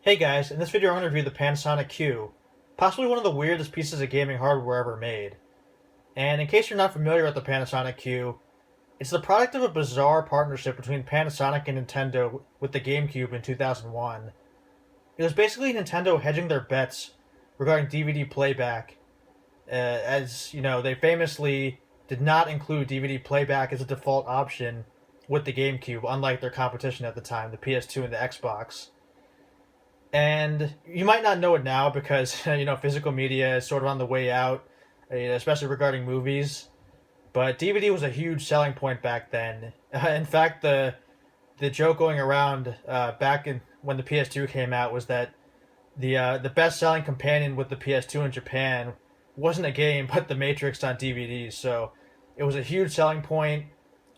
Hey guys, in this video I'm going to review the Panasonic Q, possibly one of the weirdest pieces of gaming hardware ever made. And in case you're not familiar with the Panasonic Q, it's the product of a bizarre partnership between Panasonic and Nintendo with the GameCube in 2001. It was basically Nintendo hedging their bets regarding DVD playback, as you know, they famously did not include DVD playback as a default option with the GameCube, unlike their competition at the time, the PS2 and the Xbox. And you might not know it now because physical media is sort of on the way out, especially regarding movies. But DVD was a huge selling point back then. In fact, the joke going around back in when the PS2 came out was that the best selling companion with the PS2 in Japan wasn't a game but the Matrix on DVDs. So it was a huge selling point,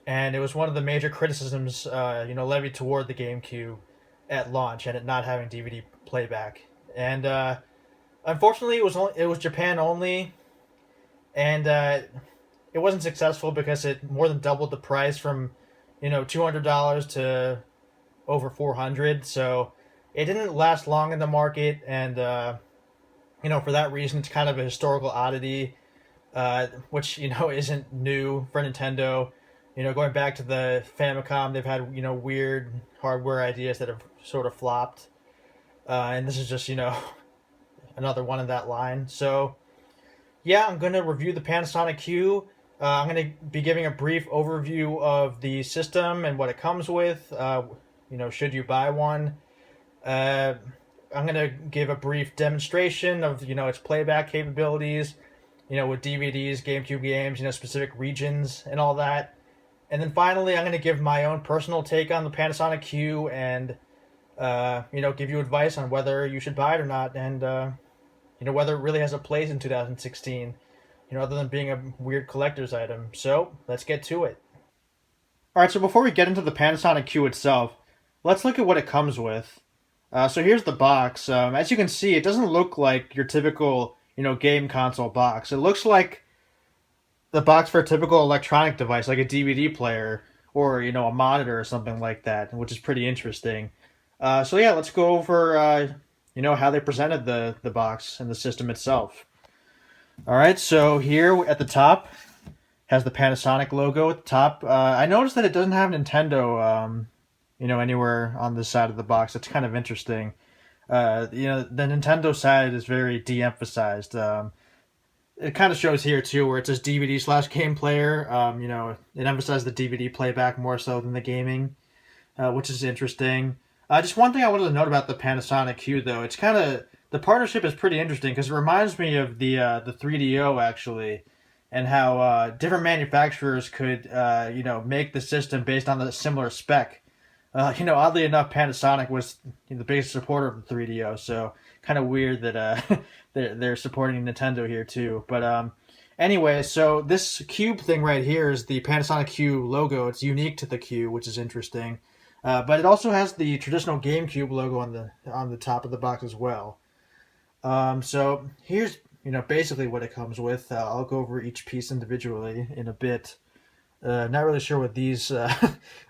and it was one of the major criticisms levied toward the GameCube at launch and it not having DVD playback. And unfortunately, it was Japan only, and it wasn't successful because it more than doubled the price from $200 to over 400. So it didn't last long in the market, and for that reason, it's kind of a historical oddity, which isn't new for Nintendo. Going back to the Famicom, they've had weird hardware ideas that have sort of flopped, and this is just another one in that line. So yeah, I'm gonna review the Panasonic Q. I'm gonna be giving a brief overview of the system and what it comes with. Should you buy one? Uh, I'm gonna give a brief demonstration of its playback capabilities. With DVDs, GameCube games, specific regions and all that. And then finally, I'm going to give my own personal take on the Panasonic Q and, give you advice on whether you should buy it or not, and whether it really has a place in 2016. Other than being a weird collector's item. So let's get to it. All right. So before we get into the Panasonic Q itself, let's look at what it comes with. So here's the box. As you can see, it doesn't look like your typical game console box. It looks like the box for a typical electronic device, like a DVD player or a monitor or something like that, which is pretty interesting. So yeah, let's go over how they presented the box and the system itself. All right, so here at the top has the Panasonic logo at the top. I noticed that it doesn't have Nintendo, anywhere on this side of the box. It's kind of interesting. The Nintendo side is very de-emphasized. It kind of shows here too, where it says DVD slash game player. It emphasizes the DVD playback more so than the gaming, which is interesting. Just one thing I wanted to note about the Panasonic Q, though, it's kind of the partnership is pretty interesting because it reminds me of the 3DO actually, and how different manufacturers could make the system based on the similar spec. Oddly enough, Panasonic was the biggest supporter of the 3DO, so kind of weird that they're supporting Nintendo here too. But anyway, so this cube thing right here is the Panasonic Q logo. It's unique to the Q, which is interesting. But it also has the traditional GameCube logo on the top of the box as well. So here's basically what it comes with. I'll go over each piece individually in a bit. Not really sure what these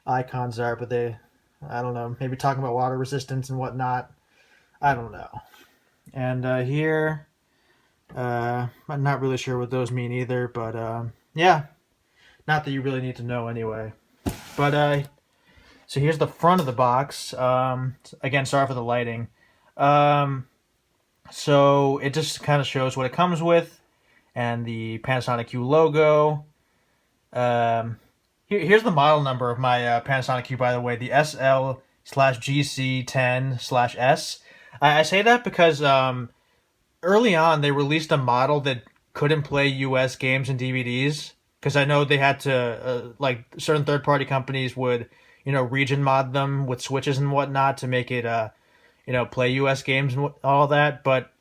icons are, but I don't know, maybe talking about water resistance and whatnot. I don't know. And here, I'm not really sure what those mean either, but yeah, not that you really need to know anyway. But so here's the front of the box. Again, sorry for the lighting. So it just kind of shows what it comes with and the Panasonic Q logo. Here's the model number of my Panasonic Q, by the way, the SL/GC10/S. I say that because early on they released a model that couldn't play US games and DVDs because I know they had to, like certain third-party companies would, region mod them with switches and whatnot to make it, play US games and all that. But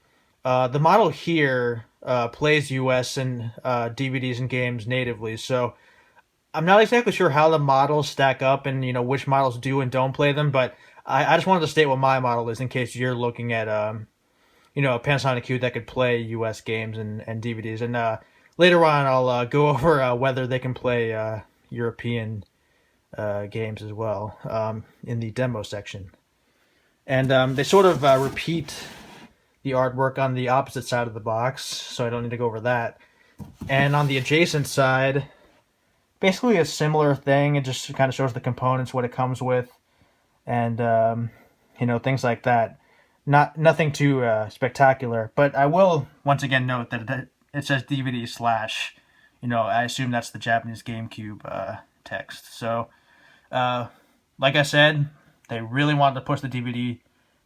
the model here plays US and DVDs and games natively, so I'm not exactly sure how the models stack up and which models do and don't play them, but I just wanted to state what my model is in case you're looking at a Panasonic Q that could play US games and DVDs. And later on I'll go over whether they can play European games as well in the demo section. And they sort of repeat the artwork on the opposite side of the box, so I don't need to go over that. And on the adjacent side, basically a similar thing. It just kind of shows the components, what it comes with, and things like that. Nothing too spectacular, but I will once again note that it says DVD slash. I assume that's the Japanese GameCube text. So, like I said, they really wanted to push the DVD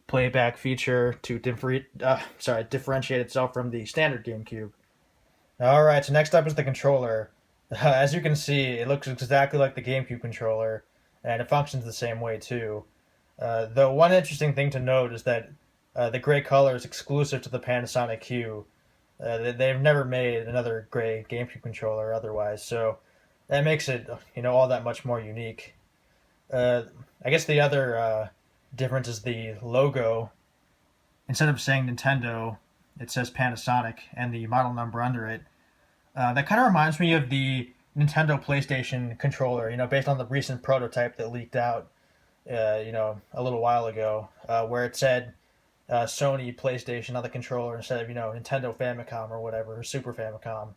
playback feature to differentiate itself from the standard GameCube. All right, so next up is the controller. As you can see, it looks exactly like the GameCube controller, and it functions the same way too. Though one interesting thing to note is that the gray color is exclusive to the Panasonic Q. They've never made another gray GameCube controller otherwise, so that makes it all that much more unique. I guess the other difference is the logo. Instead of saying Nintendo, it says Panasonic and the model number under it. That kind of reminds me of the Nintendo PlayStation controller, based on the recent prototype that leaked out, a little while ago, where it said Sony PlayStation on the controller instead of, Nintendo Famicom or whatever, or Super Famicom.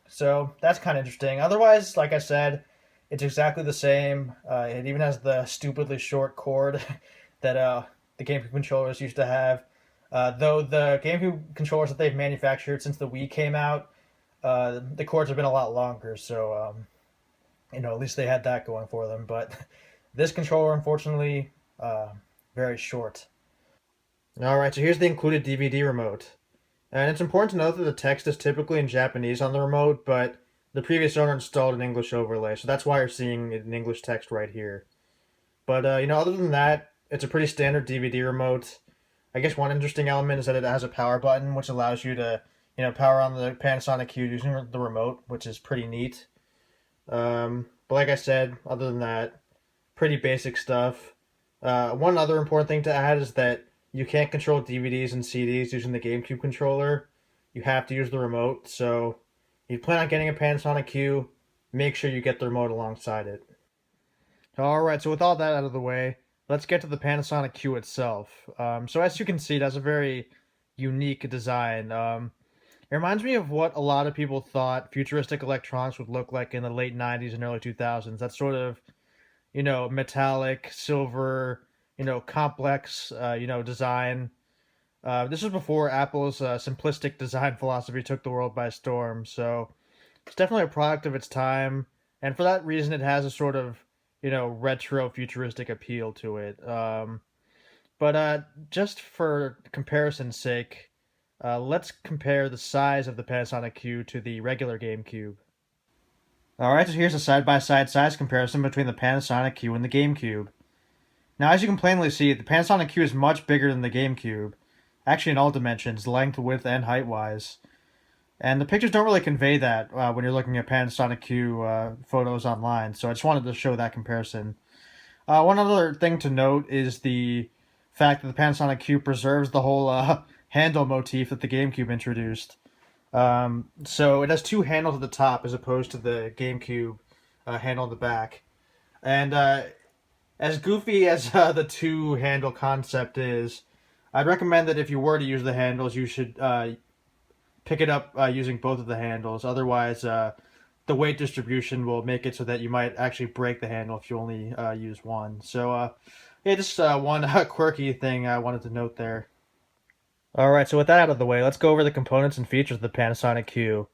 So that's kind of interesting. Otherwise, like I said, it's exactly the same. It even has the stupidly short cord that the GameCube controllers used to have. Though the GameCube controllers that they've manufactured since the Wii came out, the cords have been a lot longer. So, at least they had that going for them. But this controller, unfortunately, very short. All right, so here's the included DVD remote. And it's important to note that the text is typically in Japanese on the remote, but the previous owner installed an English overlay, so that's why you're seeing it in English text right here. But, other than that, it's a pretty standard DVD remote. I guess one interesting element is that it has a power button, which allows you to, power on the Panasonic Q using the remote, which is pretty neat. But like I said, other than that, pretty basic stuff. One other important thing to add is that you can't control DVDs and CDs using the GameCube controller. You have to use the remote, so if you plan on getting a Panasonic Q, make sure you get the remote alongside it. Alright, so with all that out of the way, let's get to the Panasonic Q itself. So as you can see, it has a very unique design. It reminds me of what a lot of people thought futuristic electronics would look like in the late 90s and early 2000s. That sort of, metallic, silver, complex, design. This was before Apple's simplistic design philosophy took the world by storm, so it's definitely a product of its time, and for that reason, it has a sort of, retro futuristic appeal to it. But just for comparison's sake, let's compare the size of the Panasonic Q to the regular GameCube. Alright, so here's a side-by-side size comparison between the Panasonic Q and the GameCube. Now, as you can plainly see, the Panasonic Q is much bigger than the GameCube, actually in all dimensions, length, width, and height-wise. And the pictures don't really convey that when you're looking at Panasonic Q photos online, so I just wanted to show that comparison. One other thing to note is the fact that the Panasonic Q preserves the whole handle motif that the GameCube introduced. So it has two handles at the top as opposed to the GameCube handle in the back. And as goofy as the two handle concept is, I'd recommend that if you were to use the handles, you should pick it up using both of the handles. Otherwise, the weight distribution will make it so that you might actually break the handle if you only use one. So, yeah, just one quirky thing I wanted to note there. Alright, so with that out of the way, let's go over the components and features of the Panasonic Q.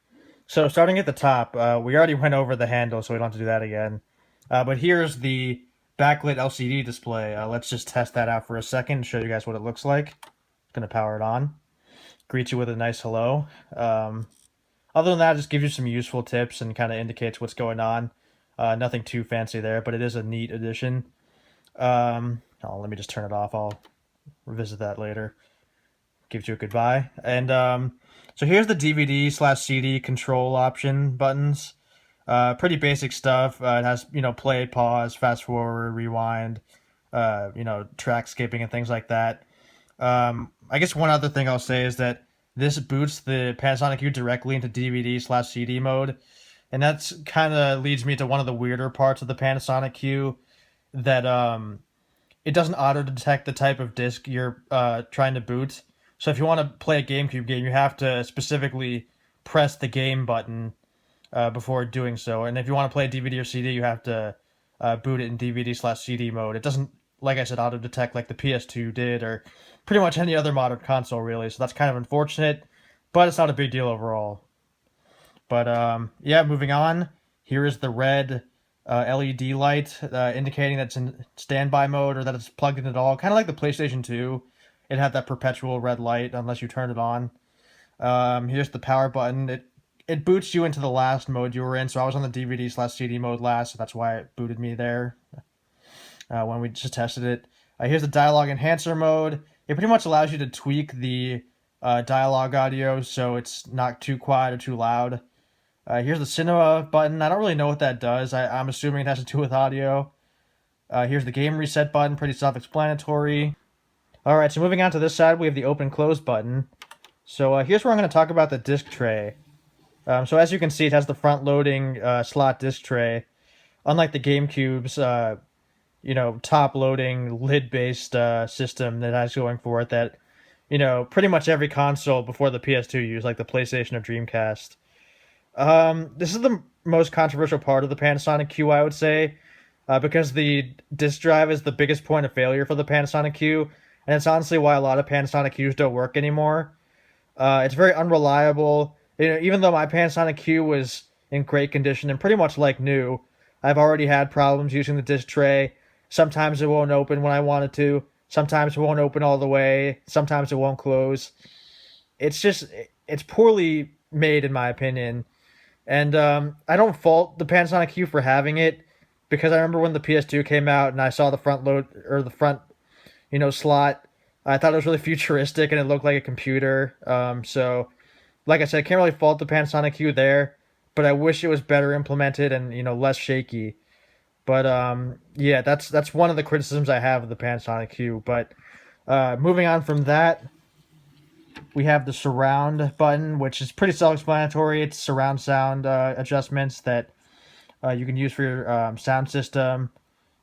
So, starting at the top, we already went over the handle, so we don't have to do that again. But here's the backlit LCD display. Let's just test that out for a second and show you guys what it looks like. Going to power it on. Greet you with a nice hello. Other than that, just gives you some useful tips and kind of indicates what's going on. Nothing too fancy there, but it is a neat addition. Let me just turn it off. I'll revisit that later. Gives you a goodbye. And so here's the DVD/CD control option buttons. Pretty basic stuff. It has, play, pause, fast forward, rewind, track skipping and things like that. I guess one other thing I'll say is that this boots the Panasonic Q directly into DVD/CD mode. And that's kind of leads me to one of the weirder parts of the Panasonic Q that, it doesn't auto detect the type of disc you're trying to boot. So if you want to play a GameCube game, you have to specifically press the game button before doing so. And if you want to play a DVD or CD, you have to boot it in DVD/CD mode. It doesn't, like I said, auto detect like the PS2 did, or pretty much any other modern console, really. So that's kind of unfortunate, but it's not a big deal overall. But yeah, moving on. Here is the red LED light indicating that it's in standby mode or that it's plugged in at all. Kind of like the PlayStation 2. It had that perpetual red light unless you turn it on. Here's the power button. It boots you into the last mode you were in. So I was on the DVD/CD mode last, so that's why it booted me there when we just tested it. Here's the dialogue enhancer mode. It pretty much allows you to tweak the dialogue audio so it's not too quiet or too loud. Here's the cinema button. I don't really know what that does. I'm assuming it has to do with audio. Here's the game reset button. Pretty self-explanatory. All right, so moving on to this side, we have the open close button. So here's where I'm going to talk about the disc tray. So as you can see, it has the front-loading slot disc tray. Unlike the GameCube's, top-loading lid-based system that has going for it that, pretty much every console before the PS2 used, like the PlayStation or Dreamcast. This is the most controversial part of the Panasonic Q, I would say, because the disk drive is the biggest point of failure for the Panasonic Q, and it's honestly why a lot of Panasonic Qs don't work anymore. It's very unreliable. Even though my Panasonic Q was in great condition and pretty much like new, I've already had problems using the disc tray. Sometimes it won't open when I want it to. Sometimes it won't open all the way. Sometimes it won't close. It's poorly made in my opinion. And I don't fault the Panasonic Q for having it, because I remember when the PS2 came out and I saw the front load or the front, slot. I thought it was really futuristic and it looked like a computer. So, like I said, I can't really fault the Panasonic Q there, but I wish it was better implemented and less shaky. But yeah, that's one of the criticisms I have of the Panasonic Q. But moving on from that, we have the surround button, which is pretty self-explanatory. It's surround sound adjustments that you can use for your sound system.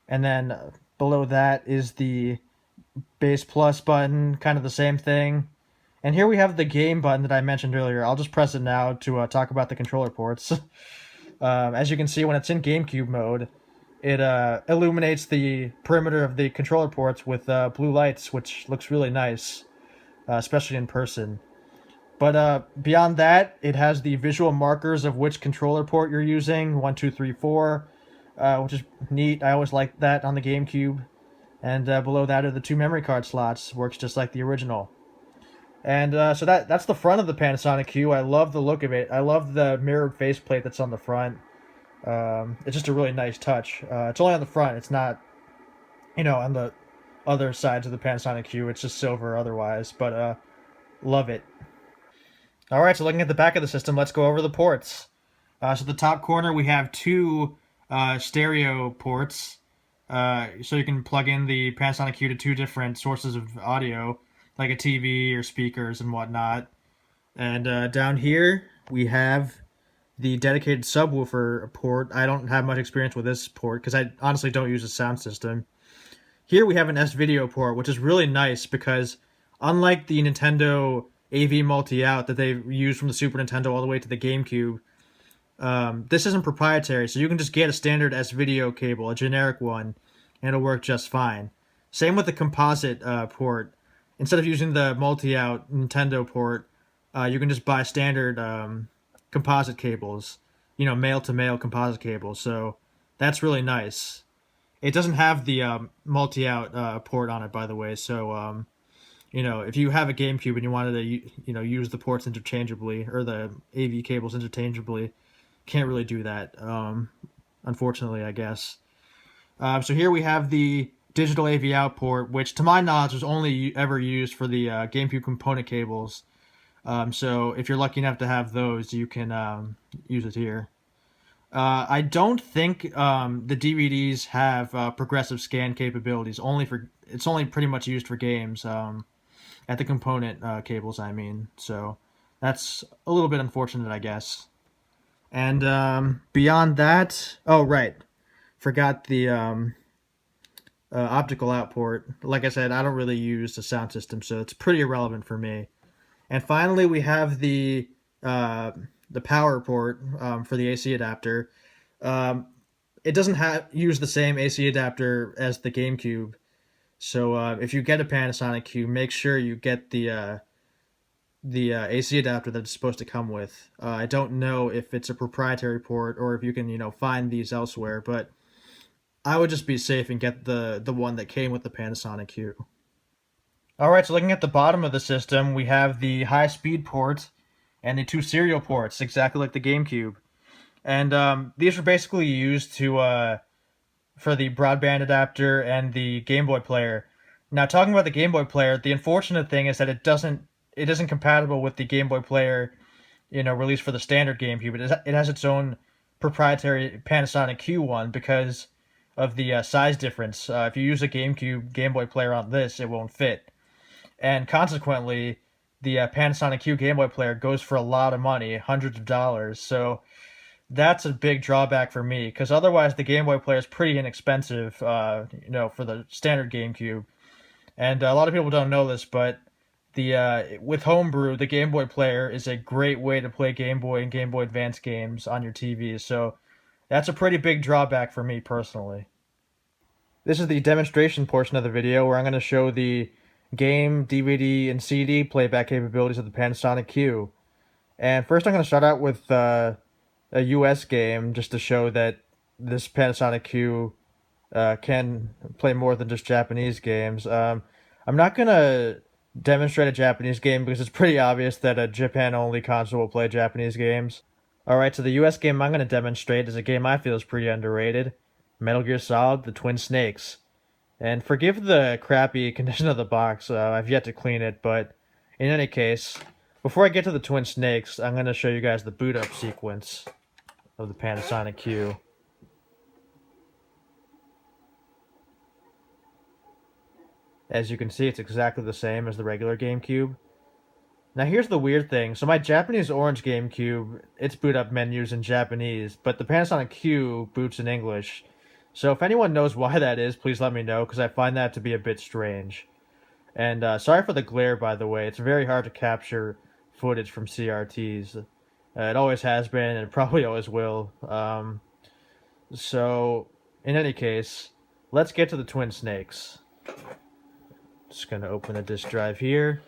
And then below that is the bass plus button, kind of the same thing. And here we have the game button that I mentioned earlier. I'll just press it now to talk about the controller ports. As you can see, when it's in GameCube mode, it illuminates the perimeter of the controller ports with blue lights, which looks really nice, especially in person. But beyond that, it has the visual markers of which controller port you're using, 1, 2, 3, 4, which is neat. I always liked that on the GameCube. And below that are the 2 memory card slots. Works just like the original. And so that's the front of the Panasonic Q. I love the look of it. I love the mirrored faceplate that's on the front. It's just a really nice touch. It's only on the front. It's not, on the other sides of the Panasonic Q. It's just silver otherwise. But love it. All right, so looking at the back of the system, let's go over the ports. So the top corner, we have 2 stereo ports. So you can plug in the Panasonic Q to 2 different sources of audio, like a TV or speakers and whatnot. And down here, we have the dedicated subwoofer port. I don't have much experience with this port because I honestly don't use a sound system. Here we have an S-Video port, which is really nice because unlike the Nintendo AV multi-out that they used from the Super Nintendo all the way to the GameCube, this isn't proprietary, so you can just get a standard S-Video cable, a generic one, and it'll work just fine. Same with the composite port. Instead of using the multi-out Nintendo port, you can just buy standard composite cables, male-to-male composite cables, so that's really nice. It doesn't have the multi-out port on it, by the way, so if you have a GameCube and you wanted to use the ports interchangeably, or the AV cables interchangeably, can't really do that, unfortunately, I guess. So here we have the digital AV out port, which to my knowledge was only ever used for the GameCube component cables. So if you're lucky enough to have those, you can use it here. I don't think the DVDs have progressive scan capabilities. It's only pretty much used for games, at the component cables, I mean. So that's a little bit unfortunate, I guess. And beyond that, oh right, forgot the optical out port. Like I said, I don't really use the sound system, so it's pretty irrelevant for me. And finally, we have the power port for the AC adapter. Um, it doesn't use the same AC adapter as the GameCube. So if you get a Panasonic Q, make sure you get the AC adapter that it's supposed to come with. I don't know if it's a proprietary port or if you can find these elsewhere, but I would just be safe and get the one that came with the Panasonic Q. All right, so looking at the bottom of the system, we have the high-speed port and the two serial ports, exactly like the GameCube. And these were basically used for the broadband adapter and the Game Boy Player. Now, talking about the Game Boy Player, the unfortunate thing is that it isn't compatible with the Game Boy Player, released for the standard GameCube. It has its own proprietary Panasonic Q one because of the size difference. If you use a GameCube Game Boy Player on this, it won't fit. And consequently, the Panasonic Q Game Boy Player goes for a lot of money, hundreds of dollars. So that's a big drawback for me, because otherwise the Game Boy Player is pretty inexpensive, for the standard GameCube. And a lot of people don't know this, but with Homebrew, the Game Boy Player is a great way to play Game Boy and Game Boy Advance games on your TV. So that's a pretty big drawback for me personally. This is the demonstration portion of the video where I'm going to show the game, DVD, and CD playback capabilities of the Panasonic Q. And first I'm going to start out with a US game just to show that this Panasonic Q can play more than just Japanese games. I'm not going to demonstrate a Japanese game because it's pretty obvious that a Japan-only console will play Japanese games. Alright, so the US game I'm going to demonstrate is a game I feel is pretty underrated. Metal Gear Solid: The Twin Snakes. And forgive the crappy condition of the box, I've yet to clean it, but in any case, before I get to the Twin Snakes, I'm going to show you guys the boot up sequence of the Panasonic Q. As you can see, it's exactly the same as the regular GameCube. Now here's the weird thing. So my Japanese orange GameCube, its boot up menu's in Japanese, but the Panasonic Q boots in English. So if anyone knows why that is, please let me know, because I find that to be a bit strange. And sorry for the glare, by the way. It's very hard to capture footage from CRTs. It always has been, and it probably always will. So, in any case, let's get to the Twin Snakes. Just going to open a disk drive here,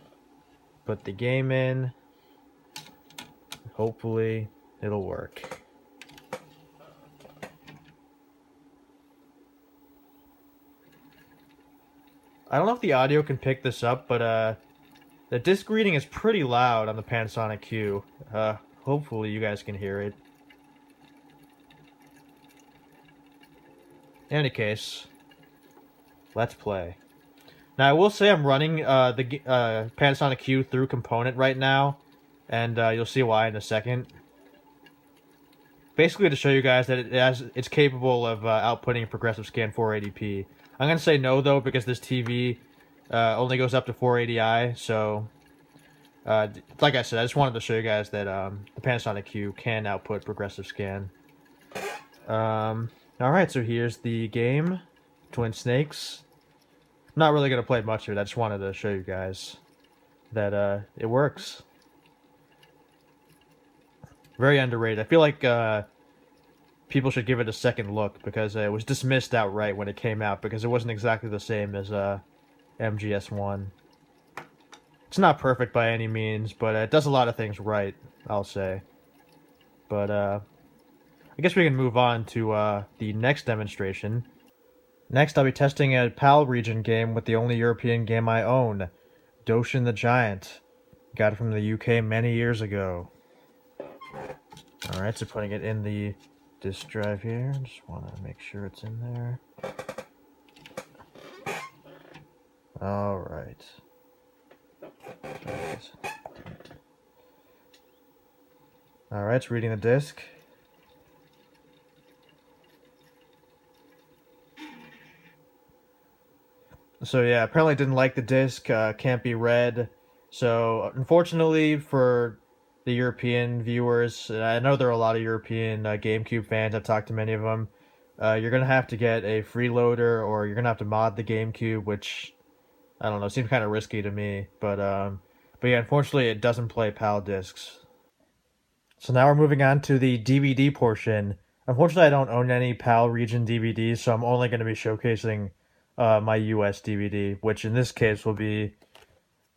put the game in. Hopefully, it'll work. I don't know if the audio can pick this up, but the disc reading is pretty loud on the Panasonic Q. Hopefully you guys can hear it. In any case, let's play. Now I will say I'm running the Panasonic Q through Component right now, and you'll see why in a second. Basically to show you guys that it's capable of outputting progressive scan 480p. I'm going to say no, though, because this TV only goes up to 480i, so like I said, I just wanted to show you guys that the Panasonic Q can output progressive scan. Alright, so here's the game, Twin Snakes. I'm not really going to play much of it, I just wanted to show you guys that it works. Very underrated. I feel like people should give it a second look, because it was dismissed outright when it came out, because it wasn't exactly the same as MGS1. It's not perfect by any means, but it does a lot of things right, I'll say. But I guess we can move on to the next demonstration. Next, I'll be testing a PAL region game with the only European game I own, Doshin the Giant. Got it from the UK many years ago. Alright, so putting it in the disk drive here. Just want to make sure it's in there. Alright. Alright, it's reading the disk. So yeah, apparently didn't like the disc, can't be read. So unfortunately for the European viewers, and I know there are a lot of European GameCube fans, I've talked to many of them, you're gonna have to get a freeloader, or you're gonna have to mod the GameCube, which I don't know, seems kind of risky to me. But yeah, unfortunately, it doesn't play PAL discs. So now we're moving on to the DVD portion. Unfortunately, I don't own any PAL region DVDs, so I'm only going to be showcasing my US DVD, which in this case will be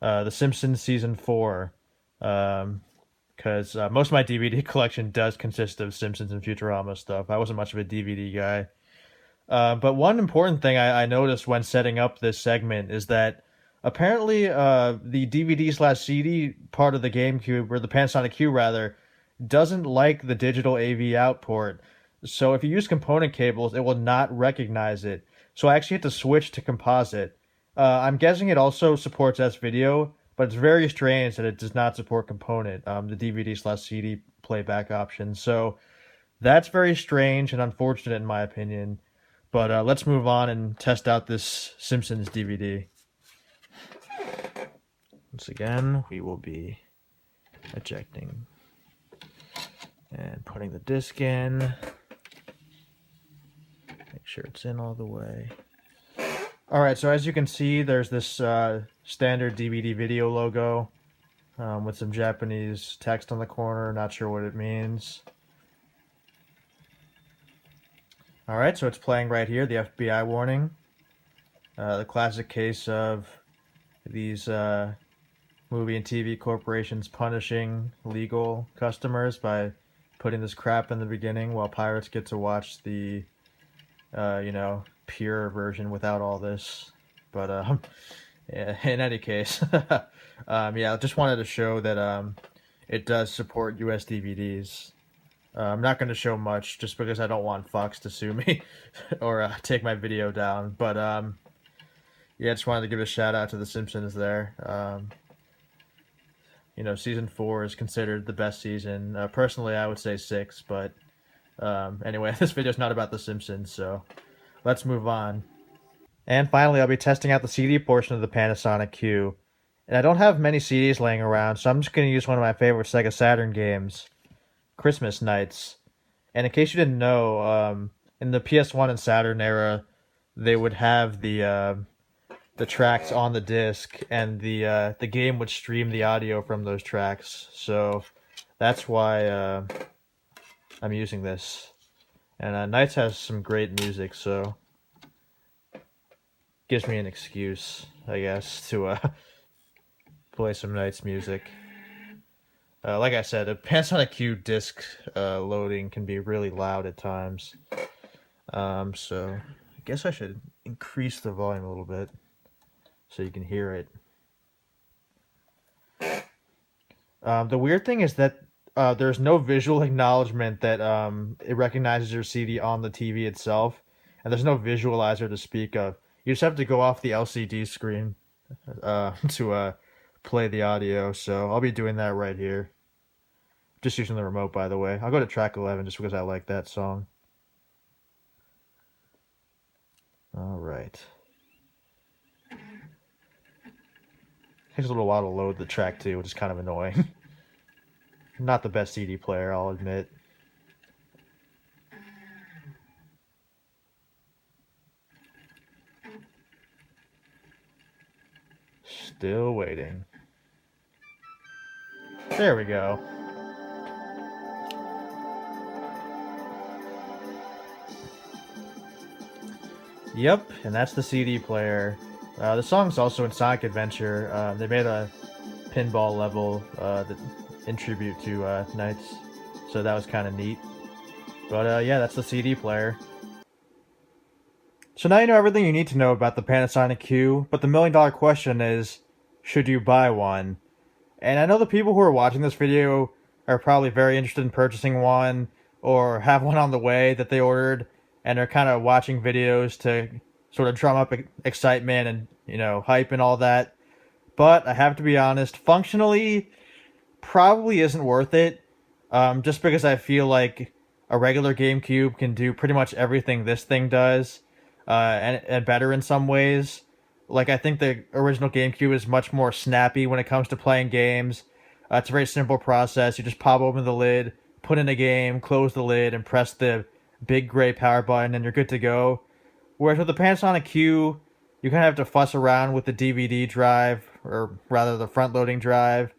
The Simpsons Season 4. Because most of my DVD collection does consist of Simpsons and Futurama stuff. I wasn't much of a DVD guy. But one important thing I noticed when setting up this segment is that apparently the DVD/CD part of the GameCube, or the Panasonic Q rather, doesn't like the digital AV out port. So if you use component cables, it will not recognize it. So I actually had to switch to composite. I'm guessing it also supports S-Video, but it's very strange that it does not support component, the DVD/CD playback option. So that's very strange and unfortunate in my opinion. But let's move on and test out this Simpsons DVD. Once again, we will be ejecting and putting the disc in. Make sure it's in all the way. Alright, so as you can see, there's this standard DVD video logo with some Japanese text on the corner. Not sure what it means. Alright, so it's playing right here, the FBI warning. The classic case of these movie and TV corporations punishing legal customers by putting this crap in the beginning while pirates get to watch the, pure version without all this. But, yeah, in any case, yeah, I just wanted to show that it does support US DVDs. I'm not going to show much just because I don't want Fox to sue me or take my video down. But yeah, I just wanted to give a shout out to The Simpsons there. Season 4 is considered the best season. Personally, I would say 6, but anyway, this video is not about The Simpsons, so let's move on. And finally, I'll be testing out the CD portion of the Panasonic Q. And I don't have many CDs laying around, so I'm just going to use one of my favorite Sega Saturn games, Christmas Nights. And in case you didn't know, in the PS1 and Saturn era, they would have the tracks on the disc, and the game would stream the audio from those tracks. So that's why I'm using this. And Nights has some great music, so gives me an excuse, I guess, to play some Nights music. Like I said, a Panasonic Q disc loading can be really loud at times. So I guess I should increase the volume a little bit so you can hear it. The weird thing is that there's no visual acknowledgement that it recognizes your CD on the TV itself, and there's no visualizer to speak of. You just have to go off the LCD screen to play the audio, so I'll be doing that right here. Just using the remote, by the way. I'll go to track 11 just because I like that song. Alright. Takes a little while to load the track too, which is kind of annoying. Not the best CD player, I'll admit. Still waiting. There we go. Yep, and that's the CD player. The song's also in Sonic Adventure. They made a pinball level in tribute to Nights, so that was kind of neat. But yeah, that's the CD player. So now you know everything you need to know about the Panasonic Q, but the million-dollar question is, should you buy one? And I know the people who are watching this video are probably very interested in purchasing one, or have one on the way that they ordered, and are kind of watching videos to sort of drum up excitement and, hype and all that. But I have to be honest, functionally, probably isn't worth it. Just because I feel like a regular GameCube can do pretty much everything this thing does, and better in some ways. Like, I think the original GameCube is much more snappy when it comes to playing games. It's a very simple process. You just pop open the lid, put in a game, close the lid, and press the big gray power button, and you're good to go. Whereas with the Panasonic Q, you kind of have to fuss around with the DVD drive, or rather the front-loading drive,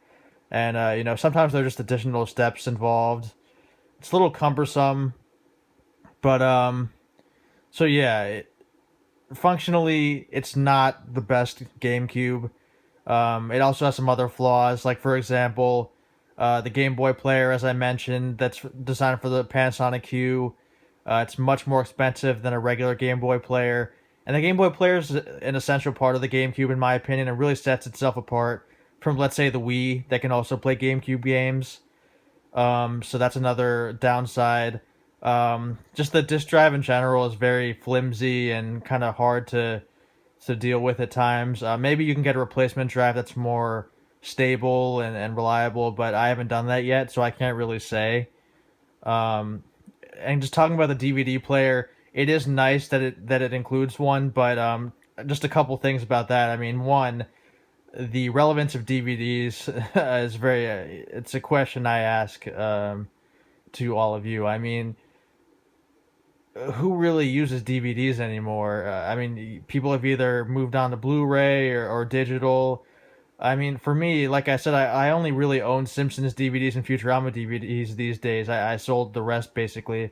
and sometimes there's just additional steps involved. It's a little cumbersome, but so yeah, functionally, it's not the best GameCube. It also has some other flaws, like for example, the Game Boy Player, as I mentioned, that's designed for the Panasonic Q. It's much more expensive than a regular Game Boy Player, and the Game Boy Player is an essential part of the GameCube, in my opinion, and really sets itself apart from, let's say, the Wii that can also play GameCube games. So that's another downside. Just the disk drive in general is very flimsy and kind of hard to deal with at times. Maybe you can get a replacement drive that's more stable and reliable, but I haven't done that yet, so I can't really say. Um, and just talking about the DVD player, it is nice that it includes one, but just a couple things about that. I mean, one, the relevance of DVDs is very. It's a question I ask to all of you. I mean, who really uses DVDs anymore? I mean, people have either moved on to Blu-ray or digital. I mean, for me, like I said, I only really own Simpsons DVDs and Futurama DVDs these days. I sold the rest basically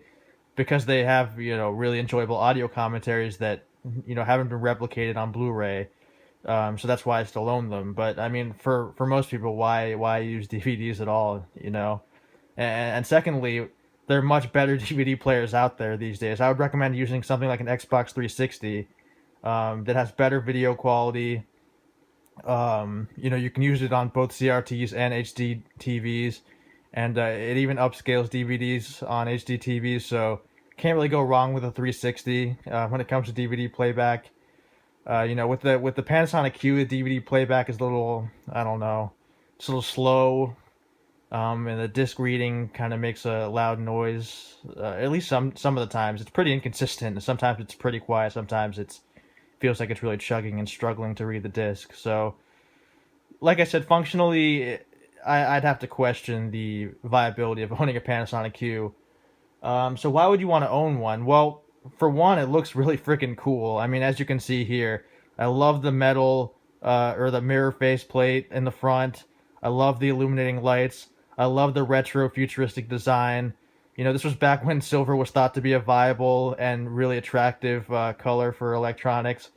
because they have, really enjoyable audio commentaries that, haven't been replicated on Blu-ray. So that's why I still own them. But I mean, for most people, why use DVDs at all? And secondly, there are much better DVD players out there these days. I would recommend using something like an Xbox 360 that has better video quality. You can use it on both CRTs and HD TVs, and it even upscales DVDs on HD TVs. So can't really go wrong with a 360 when it comes to DVD playback. With the Panasonic Q, the DVD playback is a little, I don't know, it's a little slow. And the disc reading kind of makes a loud noise. At least some of the times, it's pretty inconsistent. Sometimes it's pretty quiet. Sometimes it feels like it's really chugging and struggling to read the disc. So, like I said, functionally, I'd have to question the viability of owning a Panasonic Q. So why would you want to own one? Well, for one, it looks really freaking cool. I mean, as you can see here, I love the metal or the mirror faceplate in the front. I love the illuminating lights. I love the retro futuristic design. This was back when silver was thought to be a viable and really attractive color for electronics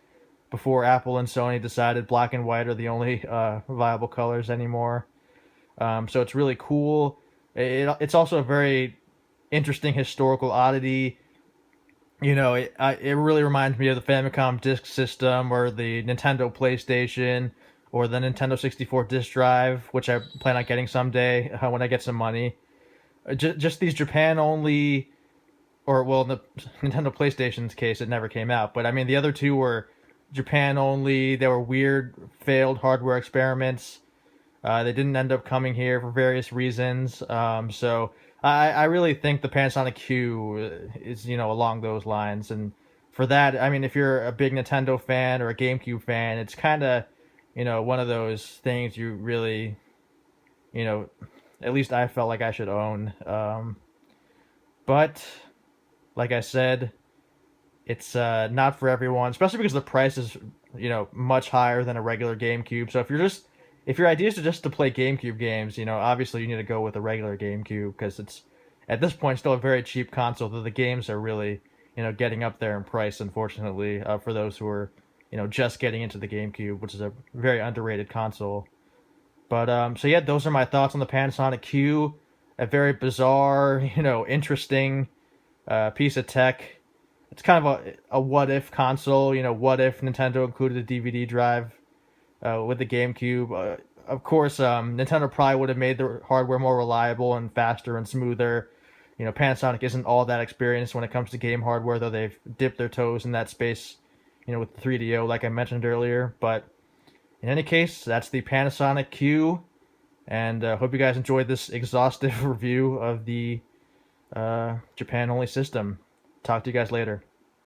before Apple and Sony decided black and white are the only viable colors anymore. So it's really cool. It's also a very interesting historical oddity. It really reminds me of the Famicom Disk System or the Nintendo PlayStation or the Nintendo 64 disc drive, which I plan on getting someday when I get some money. Just these Japan-only, or well, in the Nintendo PlayStation's case, it never came out. But I mean, the other two were Japan-only. They were weird, failed hardware experiments. They didn't end up coming here for various reasons. So I really think the Panasonic Q is, along those lines. And for that, I mean, if you're a big Nintendo fan or a GameCube fan, it's kind of, one of those things you really, at least I felt like I should own. But like I said, it's not for everyone, especially because the price is, much higher than a regular GameCube. So if your idea is just to play GameCube games, obviously you need to go with a regular GameCube because it's at this point still a very cheap console. Though the games are really, getting up there in price, unfortunately, for those who are, just getting into the GameCube, which is a very underrated console. But so yeah, those are my thoughts on the Panasonic Q. A very bizarre, interesting piece of tech. It's kind of a what if console. What if Nintendo included a DVD drive with the GameCube? Of course, Nintendo probably would have made the hardware more reliable and faster and smoother. Panasonic isn't all that experienced when it comes to game hardware, though they've dipped their toes in that space, with the 3DO, like I mentioned earlier. But in any case, that's the Panasonic Q, and hope you guys enjoyed this exhaustive review of the Japan-only system. Talk to you guys later.